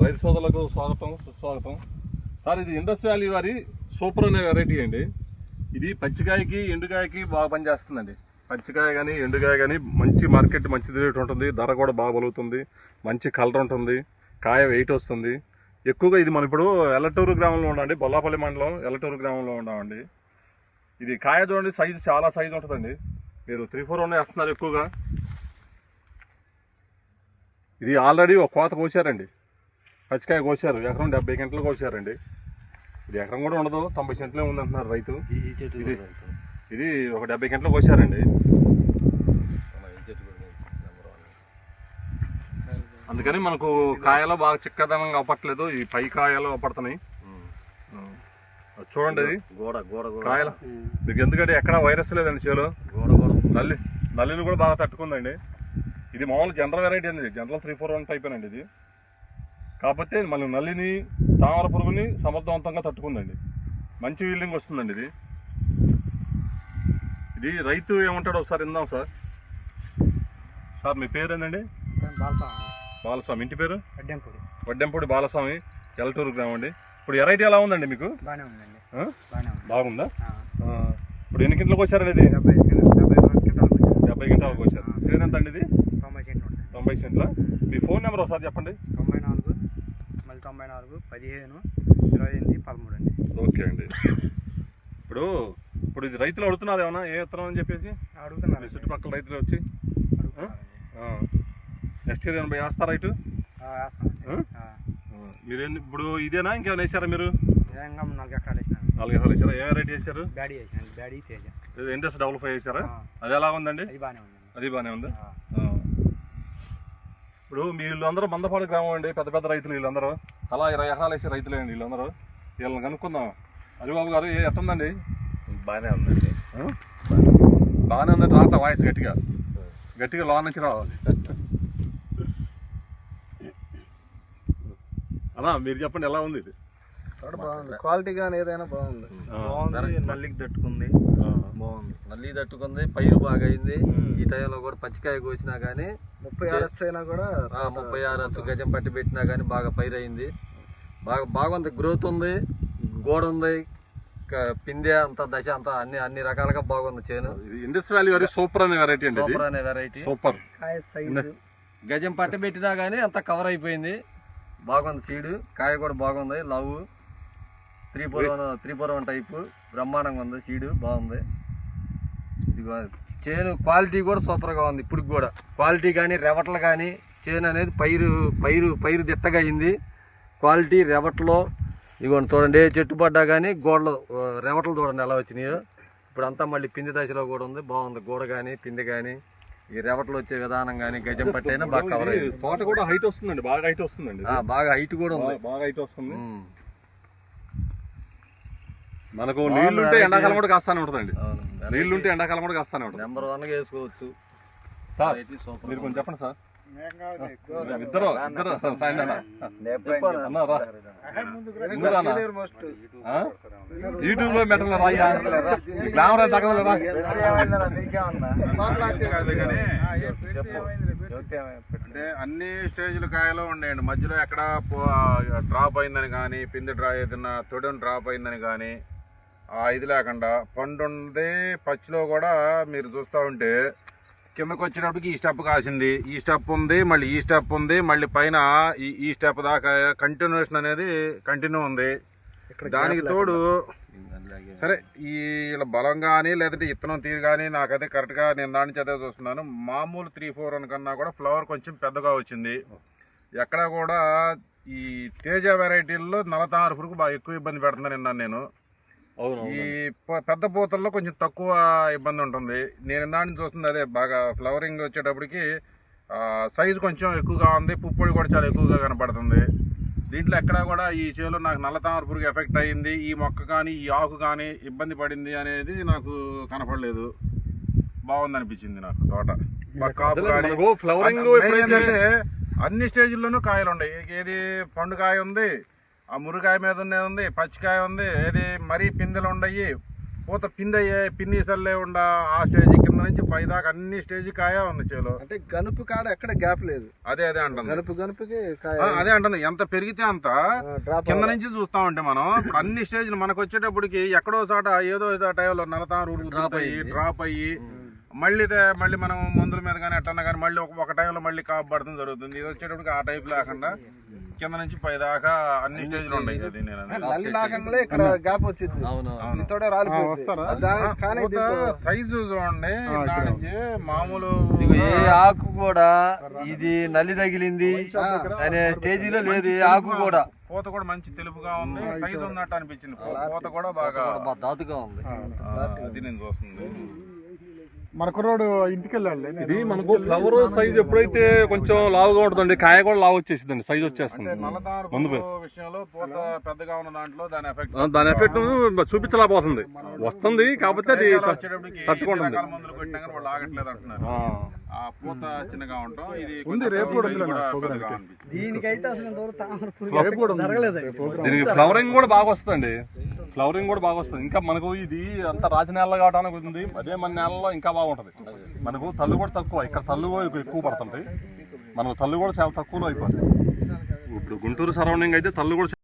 రైతు సోదరులకు స్వాగతం సుస్వాగతం. సార్ ఇది ఇండస్ వ్యాలీ వారి సూపర్ అనే వెరైటీ అండి. ఇది పచ్చికాయకి ఎండుకాయకి బాగా పనిచేస్తుందండి. పచ్చికాయ కానీ ఎండుకాయ కానీ మంచి మార్కెట్, మంచి రేట్ ఉంటుంది, ధర కూడా బాగా బలుగుతుంది, మంచి కలర్ ఉంటుంది, కాయ వెయిట్ వస్తుంది. ఎక్కువగా ఇది మనం ఇప్పుడు ఎల్లటూరు గ్రామంలో ఉండండి, బొల్లాపల్లి మండలం ఎల్లటూరు గ్రామంలో ఉన్నామండి. ఇది కాయ చూడండి, సైజు చాలా సైజు ఉంటుందండి. మీరు 3-4 వేస్తున్నారు ఎక్కువగా. ఇది ఆల్రెడీ ఒక కోత కోసారండి, పచ్చికాయ కోసారు, ఎకరం 70 గంటలు కోసారండి. ఇది ఎకరం కూడా ఉండదు, 90 సెంట్లే ఉంది అంటున్నారు రైతు. ఇది ఒక 70 గంటలు కోసారండి. అందుకని మనకు కాయలు బాగా చిక్కదనంగా అవ్వట్లేదు, ఈ పై కాయలు పడుతున్నాయి చూడండి. అది కాయలు మీకు ఎందుకంటే ఎక్కడ వైరస్ లేదండి చేలో. నల్లిని కూడా బాగా తట్టుకుందండి. ఇది మామూలు జనరల్ వెరైటీ అండి, జనరల్ 3-4 టైప్ అండి ఇది. కాకపోతే మళ్ళీ నల్లిని, తామర పురుగుని సమర్థవంతంగా తట్టుకుందండి, మంచి వీల్డింగ్ వస్తుందండి. ఇది రైతు ఏమంటాడో ఒకసారి విందాం సార్. సార్ మీ పేరు ఏందండి? బాలస్వామి. ఇంటి పేరు? వడ్డెంపూడి బాలస్వామి, ఎల్లటూరు గ్రామం అండి. ఇప్పుడు వెరైటీ ఎలా ఉందండి మీకు? బాగుందా? ఇప్పుడు ఎన్ని గింటలకు వచ్చారండి? ఇది 70 గింటలకు వచ్చారు. సీజన్ ఎంత అండి ఇది? 90 సెంట్ల. మీ ఫోన్ నెంబర్ ఒకసారి చెప్పండి. 94 15 28 13 అండి. ఓకే అండి. ఇప్పుడు ఇది రైతులు అడుగుతున్నారు ఏమన్నా ఏ విత్తనం అని చెప్పేసి అడుగుతున్నారు చుట్టుపక్కల రైతులు వచ్చి. నెక్స్ట్ ఇయర్ ఏమైనా వేస్తారా రైతు? మీరు ఇప్పుడు ఇదేనా ఇంకేమైనా వేసారా మీరు? 4 ఎకరాలు వేసినాను. 4 ఎకరాలు వేసారా? ఏ వెరైటీ వేసారు? బ్యాడీ వేసాను, బ్యాడీ తేజ. ఇండస్ 55 వేసారా? అది ఎలా ఉందండి? అది బాగానే ఉంది. ఇప్పుడు వీళ్ళందరూ మందపాడు గ్రామం అండి, పెద్ద పెద్ద రైతులు వీళ్ళందరూ. అలా 20 ఎకరాలు వేసే రైతులే అండి వీళ్ళందరూ. వీళ్ళని కనుక్కుందాం. హరిబాబు గారు ఎట్టుందండి? బాగానే ఉందండి. బాగానే ఉందండి. రాట వాయిస్ గట్టిగా లోన్ నుంచి రావాలి. అలా మీరు చెప్పండి ఎలా ఉంది ఇది? క్వాలిటీ కానీ ఏదైనా బాగుంది. నల్లికి తట్టుకుంది, బాగుంది. నల్లి తట్టుకుంది, పైరు బాగా అయింది. ఈ టైంలో కూడా పచ్చికాయ కోసినా కానీ 36 అయినా కూడా 36 గజం పట్టి పెట్టినా కానీ బాగా పైరు అయింది. బాగుంది, గ్రోత్ ఉంది, గోడ ఉంది, పిందె అంతా దశ అంతా అన్ని రకాలుగా బాగుంది చేను. ఇండస్ వ్యాలీ వారి సూపర్ అనే వెరైటీ అండి. సూపర్ అనే వెరైటీ. సూపర్ గజం పట్టి పెట్టినా కానీ అంతా కవర్ అయిపోయింది. బాగుంది సీడు, కాయ కూడా బాగుంది, లవ్ 341 టైపు బ్రహ్మాండంగా ఉంది. సీడు బాగుంది. ఇదిగో చేను క్వాలిటీ కూడా సూపర్గా ఉంది. ఇప్పుడు కూడా క్వాలిటీ కానీ రెవటలు కానీ చేను అనేది పైరు దిట్టగా అయింది. క్వాలిటీ రెవట్లో ఇదిగోండి చూడండి, చెట్టు పడ్డా కానీ గోడలు రెవటలు చూడండి ఎలా వచ్చినాయో. ఇప్పుడు అంతా మళ్ళీ పిండి దశలో కూడా ఉంది, బాగుంది. గోడ కానీ పిండి కానీ ఈ రెవటలు వచ్చే విధానం కానీ గజం పట్టైనా బాగా కవర్ అయ్యింది. తోట కూడా హైట్ వస్తుందండి, బాగా హైట్ వస్తుందండి. బాగా హైట్ కూడా ఉంది, బాగా హైట్ వస్తుంది. మనకు నీళ్లుంటే ఎండాకాలం కూడా కాస్తానే ఉంటుందండి. నీళ్లుంటే ఎండాకాలం కూడా కాస్తానే ఉంటుంది. నెంబర్ 1 వేసుకోవచ్చు సార్. మీరు కొంచెం చెప్పండి సార్. ఇద్దరు యూట్యూబ్ లో పెట్టలే రాయ్యా, గ్లామర్ తగ్గలేరా? అంటే అన్ని స్టేజ్ల కాయలు ఉన్నాయండి. మధ్యలో ఎక్కడ డ్రాప్ అయిందని కానీ, పిండి ఏదైనా తొడని డ్రాప్ అయిందని కానీ ఇది లేకుండా పండు ఉంది. పచ్చిలో కూడా మీరు చూస్తూ ఉంటే కిందకు వచ్చేటప్పటికి ఈ స్టెప్ కాసింది, ఈ స్టెప్ ఉంది, మళ్ళీ ఈ స్టెప్ ఉంది, మళ్ళీ పైన ఈ స్టెప్ దాకా కంటిన్యూషన్ అనేది కంటిన్యూ ఉంది. దానికి తోడు సరే ఈ బలం కానీ లేదంటే ఇత్తనం తీరు కానీ నాకైతే కరెక్ట్గా నేను దాని చేత చూస్తున్నాను. మామూలు 3-4 కన్నా కూడా ఫ్లవర్ కొంచెం పెద్దగా వచ్చింది. ఎక్కడ కూడా ఈ తేజ వెరైటీల్లో నల్లతామర పురుగు బాగా ఎక్కువ ఇబ్బంది పెడుతుందని విన్నాను నేను. ఈ పెద్ద పూతల్లో కొంచెం తక్కువ ఇబ్బంది ఉంటుంది. నేను దాన్ని చూస్తుంది అదే, బాగా ఫ్లవరింగ్ వచ్చేటప్పటికి సైజు కొంచెం ఎక్కువగా ఉంది, పుప్పొడి కూడా చాలా ఎక్కువగా కనపడుతుంది. దీంట్లో ఎక్కడా కూడా ఈ చేలో నాకు నల్లతామర పురుగు ఎఫెక్ట్ అయ్యింది, ఈ మొక్క కానీ ఈ ఆకు కానీ ఇబ్బంది పడింది అనేది నాకు కనపడలేదు. బాగుంది అనిపించింది నాకు తోట. అన్ని స్టేజ్ల్లోనూ కాయలు ఉన్నాయి. ఏది పండుకాయ ఉంది, ఆ మురుగాయ మీద ఉన్నది ఉంది, పచ్చికాయ ఉంది, ఏది మరీ పిందెలు ఉన్నాయి, పూత పిన్ని సల్లే ఉండ ఆ స్టేజ్ కింద నుంచి పై దాకా అన్ని స్టేజ్ కాయ ఉంది చేలో. అంటే గనుపు కాడ ఎక్కడ గ్యాప్ లేదు. అదే అంటుంది. గనుపుకి కాయ అదే అంటుంది. ఎంత పెరిగితే అంత కింద నుంచి చూస్తా ఉంటే మనం ఇప్పుడు అన్ని స్టేజ్లు మనకు వచ్చేటప్పటికి ఎక్కడో చోట ఏదో టైంలో నలతారు ఉడుకుతాయి, డ్రాప్ అయ్యి మళ్ళీ మనం మందుల మీద కానీ ఎట్టన్నా కానీ మళ్ళీ ఒక టైంలో మళ్ళీ కాపు పడతాం జరుగుతుంది. ఇది వచ్చేటప్పటికి ఆ టైప్ లేకుండా కింద నుంచి పై దాకా అన్ని స్టేజ్లు ఉన్నాయి. అది నల్లి నాకంలో ఇక్కడ గ్యాప్ వచ్చింది. ఇంతోడే రాలిపోయింది. సైజు చూడండి దాని నుంచి మామూలు ఏ ఆకు కూడా ఇది నల్లి తగిలింది అనే స్టేజీలో లేదు. ఏ ఆకు కూడా పూత కూడా మంచి తెలుపుగా ఉంది, సైజు ఉన్నట్టు అనిపించింది. పూత కూడా బాగా దాతుగా ఉంది. అది నేను చూస్తుంది. మన కుర్రోడు ఇంటికి వెళ్ళాలి. ఇది మనకు ఫ్లవర్ సైజ్ ఎప్పుడైతే కొంచెం లావుగా ఉంటుందండి, కాయ కూడా లావు వచ్చేసిందండి, సైజ్ వచ్చేస్తుంది. నల్లతారు విషయంలో పూత పెద్దగా ఉన్న దాంట్లో దాని ఎఫెక్ట్ చూపించలేకపోతుంది, వస్తుంది కాకపోతే అది తట్టుకుంటుంది. మందులు కొట్టినా కానీ వాళ్ళు ఆగట్లేదు అంటున్నారు. ఆ పూత చిన్నగా ఉంటాం. ఇది దీనికైతే అసలు దీనికి ఫ్లవరింగ్ కూడా బాగా వస్తుందండి, ఫ్లవరింగ్ కూడా బాగా వస్తుంది. ఇంకా మనకు ఇది అంత రాజ నేల కావడానికి ఉంది, అదే మన నేలలో ఇంకా బాగుంటది. మనకు తల్లు కూడా తక్కువ, ఇక్కడ తల్లు కూడా ఎక్కువ పడుతుంది, మనకు తల్లు కూడా చాలా తక్కువలో అయిపోతుంది. ఇప్పుడు గుంటూరు సరౌండింగ్ అయితే తల్లు కూడా